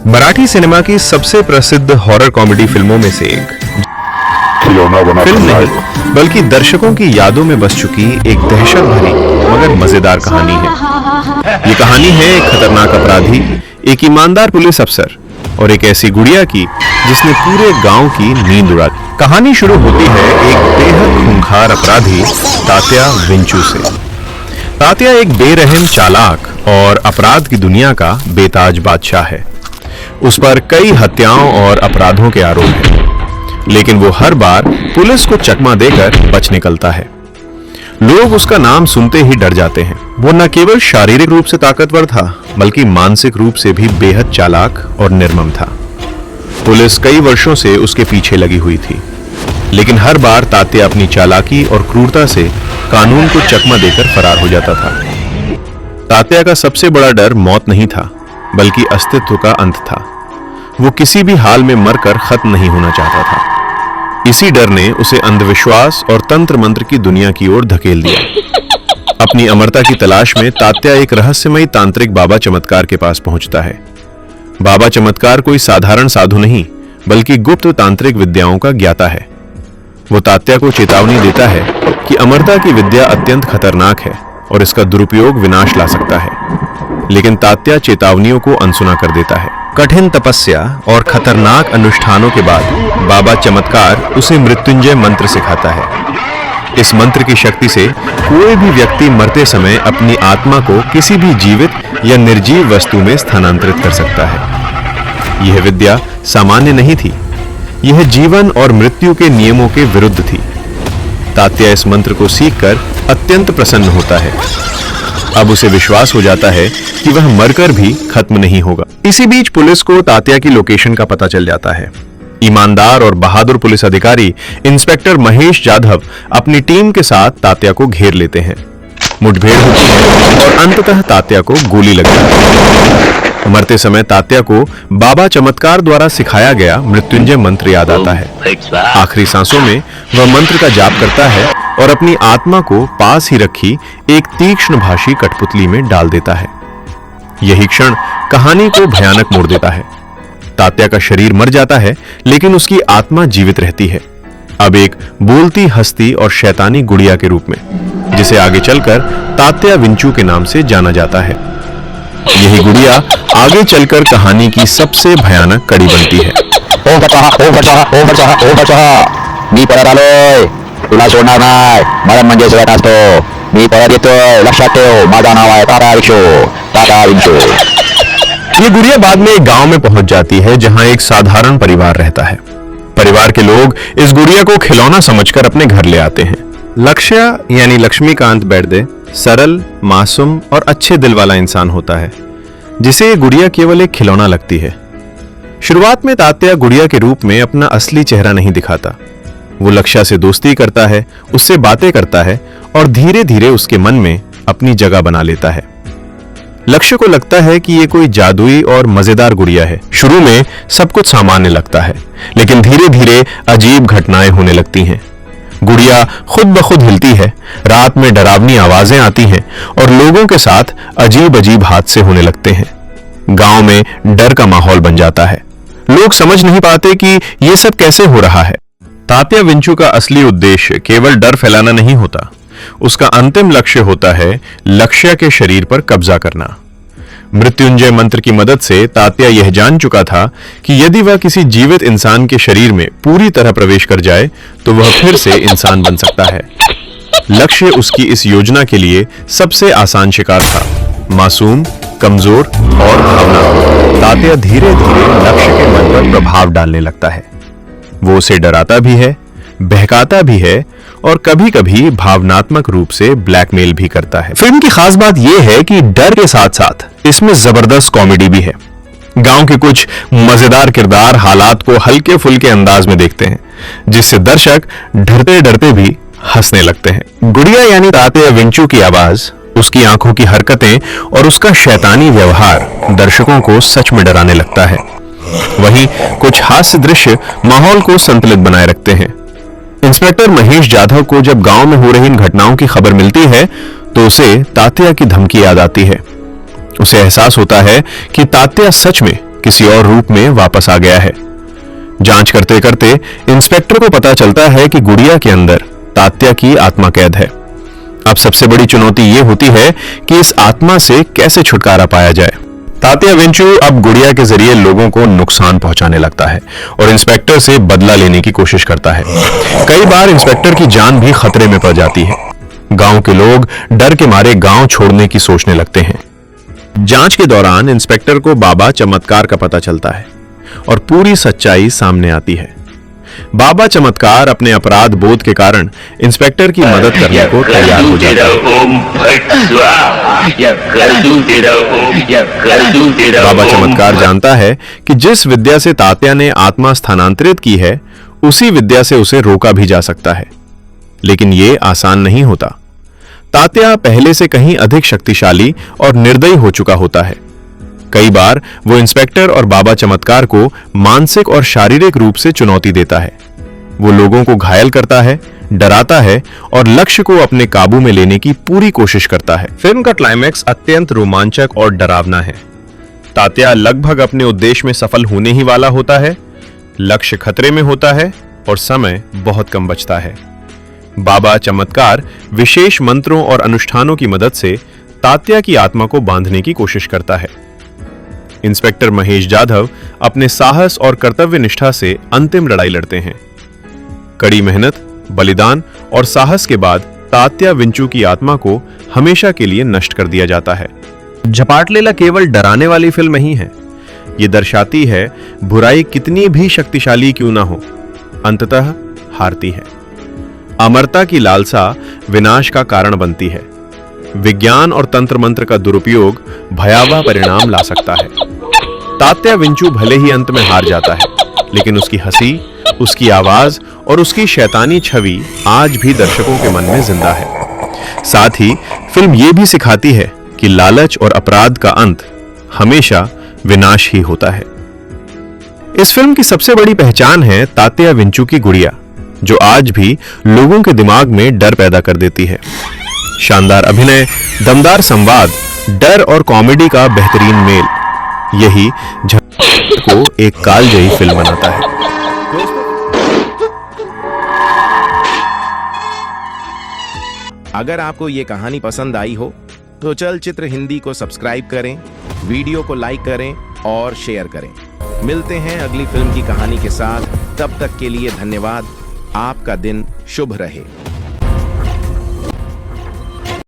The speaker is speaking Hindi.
मराठी सिनेमा की सबसे प्रसिद्ध हॉरर कॉमेडी फिल्मों में से एक फिल्म नहीं बल्कि दर्शकों की यादों में बस चुकी एक दहशत भरी मगर मजेदार कहानी है। ये कहानी है एक खतरनाक अपराधी, एक ईमानदार पुलिस अफसर और एक ऐसी गुड़िया की जिसने पूरे गांव की नींद उड़ा दी। कहानी शुरू होती है एक बेहद खूंखार अपराधी तात्या विंचू से। तात्या एक बेरहम, चालाक और अपराध की दुनिया का बेताज बादशाह है। उस पर कई हत्याओं और अपराधों के आरोप हैं, लेकिन वो हर बार पुलिस को चकमा देकर बच निकलता है। लोग उसका नाम सुनते ही डर जाते हैं। वो न केवल शारीरिक रूप से ताकतवर था, बल्कि मानसिक रूप से भी बेहद चालाक और निर्मम था। पुलिस कई वर्षों से उसके पीछे लगी हुई थी, लेकिन हर बार तात्या अपनी चालाकी और क्रूरता से कानून को चकमा देकर फरार हो जाता था। तात्या का सबसे बड़ा डर मौत नहीं था, बल्कि अस्तित्व का अंत था। वो किसी भी हाल में मरकर खत्म नहीं होना चाहता था। इसी डर ने उसे अंधविश्वास और तंत्र मंत्र की दुनिया की ओर धकेल दिया। अपनी अमरता की तलाश में तात्या एक रहस्यमयी तांत्रिक बाबा चमत्कार के पास पहुंचता है। बाबा चमत्कार कोई साधारण साधु नहीं, बल्कि गुप्त तांत्रिक विद्याओं का ज्ञाता है। वो तात्या को चेतावनी देता है कि अमरता की विद्या अत्यंत खतरनाक है और इसका दुरुपयोग विनाश ला सकता है, लेकिन तात्या चेतावनियों को अनसुना कर देता है। कठिन तपस्या और खतरनाक अनुष्ठानों के बाद बाबा चमत्कार उसे मृत्युंजय मंत्र सिखाता है। इस मंत्र की शक्ति से कोई भी व्यक्ति मरते समय अपनी आत्मा को किसी भी जीवित या निर्जीव वस्तु में स्थानांतरित कर सकता है। यह विद्या सामान्य नहीं थी, यह जीवन और मृत्यु के नियमों के विरुद्ध थी। तात्या इस मंत्र को सीखकर अत्यंत प्रसन्न होता है। अब उसे विश्वास हो जाता है कि वह मरकर भी खत्म नहीं होगा। इसी बीच पुलिस को तात्या की लोकेशन का पता चल जाता है। ईमानदार और बहादुर पुलिस अधिकारी इंस्पेक्टर महेश जाधव अपनी टीम के साथ तात्या को घेर लेते हैं। मुठभेड़ होती है और अंततः तात्या को गोली लग जाती है। मरते समय तात्या को बाबा चमत्कार द्वारा सिखाया गया मृत्युंजय मंत्र याद आता है। आखिरी सांसों में वह मंत्र का जाप करता है और अपनी आत्मा को पास ही रखी एक तीक्ष्ण भाषी कठपुतली में डाल देता है। यही क्षण कहानी को भयानक मोड़ देता है। तात्या का शरीर मर जाता है, लेकिन उसकी आत्मा जीवित रहती है, अब एक बोलती, हंसती और शैतानी गुड़िया के रूप में, जिसे आगे चलकर तात्या विंचू के नाम से जाना जाता है। यही गुड़िया आगे चलकर कहानी की सबसे भयानक कड़ी बनती है। तुला सोडणार नाही, मरण म्हणजे सगळ्यात असतो। मी परत येतोय, लक्षात ठेव, माझा नाव आहे तात्या विंचू। ये गुड़िया बाद में एक गांव में पहुंच जाती है, जहां एक साधारण परिवार रहता है। परिवार के लोग इस गुड़िया को खिलौना समझकर अपने घर ले आते हैं। लक्ष्य यानी लक्ष्मीकांत बेर्डे सरल, मासूम और अच्छे दिल वाला इंसान होता है, जिसे ये गुड़िया केवल एक खिलौना लगती है। शुरुआत में तात्या गुड़िया के रूप में अपना असली चेहरा नहीं दिखाता। वो लक्ष्य से दोस्ती करता है, उससे बातें करता है और धीरे धीरे उसके मन में अपनी जगह बना लेता है। लक्ष्य को लगता है कि ये कोई जादुई और मजेदार गुड़िया है। शुरू में सब कुछ सामान्य लगता है, लेकिन धीरे धीरे अजीब घटनाएं होने लगती हैं। गुड़िया खुद ब खुद हिलती है, रात में डरावनी आवाजें आती हैं और लोगों के साथ अजीब अजीब हादसे होने लगते हैं। गांव में डर का माहौल बन जाता है। लोग समझ नहीं पाते कि ये सब कैसे हो रहा है। तात्या विंचू का असली उद्देश्य केवल डर फैलाना नहीं होता, उसका अंतिम लक्ष्य होता है लक्ष्य के शरीर पर कब्जा करना। मृत्युंजय मंत्र की मदद से तात्या यह जान चुका था कि यदि वह किसी जीवित इंसान के शरीर में पूरी तरह प्रवेश कर जाए तो वह फिर से इंसान बन सकता है। लक्ष्य उसकी इस योजना के लिए सबसे आसान शिकार था, मासूम, कमजोर और भावनात्मक। तात्या धीरे धीरे लक्ष्य के मन पर प्रभाव डालने लगता है। वो उसे डराता भी है, बहकाता भी है और कभी-कभी भावनात्मक रूप से ब्लैकमेल भी करता है। फिल्म की खास बात यह है कि डर के साथ-साथ इसमें जबरदस्त कॉमेडी भी है। गांव के कुछ मजेदार किरदार हालात को हल्के फुल्के अंदाज में देखते हैं, जिससे दर्शक डरते डरते भी हंसने लगते हैं। गुड़िया यानी तात्या विंचू की आवाज, उसकी आंखों की हरकतें और उसका शैतानी व्यवहार दर्शकों को सच में डराने लगता है। वहीं कुछ हास्य दृश्य माहौल को संतुलित बनाए रखते हैं। इंस्पेक्टर महेश जाधव को जब गांव में हो रही इन घटनाओं की खबर मिलती है तो उसे तात्या की धमकी याद आती है। उसे एहसास होता है कि तात्या सच में किसी और रूप में वापस आ गया है। जांच करते करते इंस्पेक्टर को पता चलता है कि गुड़िया के अंदर तात्या की आत्मा कैद है। अब सबसे बड़ी चुनौती यह होती है कि इस आत्मा से कैसे छुटकारा पाया जाए। तात्या विंचू अब गुड़िया के जरिए लोगों को नुकसान पहुंचाने लगता है और इंस्पेक्टर से बदला लेने की कोशिश करता है। कई बार इंस्पेक्टर की जान भी खतरे में पड़ जाती है। गांव के लोग डर के मारे गांव छोड़ने की सोचने लगते हैं। जांच के दौरान इंस्पेक्टर को बाबा चमत्कार का पता चलता है और पूरी सच्चाई सामने आती है। बाबा चमत्कार अपने अपराध बोध के कारण इंस्पेक्टर की मदद करने को तैयार हो जाता है। बाबा चमत्कार जानता है कि जिस विद्या से तात्या ने आत्मा स्थानांतरित की है, उसी विद्या से उसे रोका भी जा सकता है, लेकिन यह आसान नहीं होता। तात्या पहले से कहीं अधिक शक्तिशाली और निर्दयी हो चुका होता है। कई बार वो इंस्पेक्टर और बाबा चमत्कार को मानसिक और शारीरिक रूप से चुनौती देता है। वो लोगों को घायल करता है, डराता है और लक्ष्य को अपने काबू में लेने की पूरी कोशिश करता है। फिल्म का क्लाइमैक्स अत्यंत रोमांचक और डरावना है। तात्या लगभग अपने उद्देश्य में सफल होने ही वाला होता है, लक्ष्य खतरे में होता है और समय बहुत कम बचता है। बाबा चमत्कार विशेष मंत्रों और अनुष्ठानों की मदद से तात्या की आत्मा को बांधने की कोशिश करता है। इंस्पेक्टर महेश जाधव अपने साहस और कर्तव्य निष्ठा से अंतिम लड़ाई लड़ते हैं। कड़ी मेहनत, बलिदान और साहस के बाद तात्या विंचू की आत्मा को हमेशा के लिए नष्ट कर दिया जाता है। झपाट लीला केवल डराने वाली फिल्म नहीं है, ये दर्शाती है बुराई कितनी भी शक्तिशाली क्यों ना हो, अंततः हारती है। अमरता की लालसा विनाश का कारण बनती है। विज्ञान और तंत्र मंत्र का दुरुपयोग भयावह परिणाम ला सकता है। तात्या विंचू भले ही अंत में हार जाता है, लेकिन उसकी हंसी, उसकी आवाज और उसकी शैतानी छवि आज भी दर्शकों के मन में जिंदा है। साथ ही फिल्म यह भी सिखाती है कि लालच और अपराध का अंत हमेशा विनाश ही होता है। इस फिल्म की सबसे बड़ी पहचान है तात्या विंचू की गुड़िया, जो आज भी लोगों के दिमाग में डर पैदा कर देती है। शानदार अभिनय, दमदार संवाद, डर और कॉमेडी का बेहतरीन मेल, यही झटपट को एक कालजयी फिल्म बनाता है। अगर आपको ये कहानी पसंद आई हो तो चलचित्र हिंदी को सब्सक्राइब करें, वीडियो को लाइक करें और शेयर करें। मिलते हैं अगली फिल्म की कहानी के साथ। तब तक के लिए धन्यवाद। आपका दिन शुभ रहे।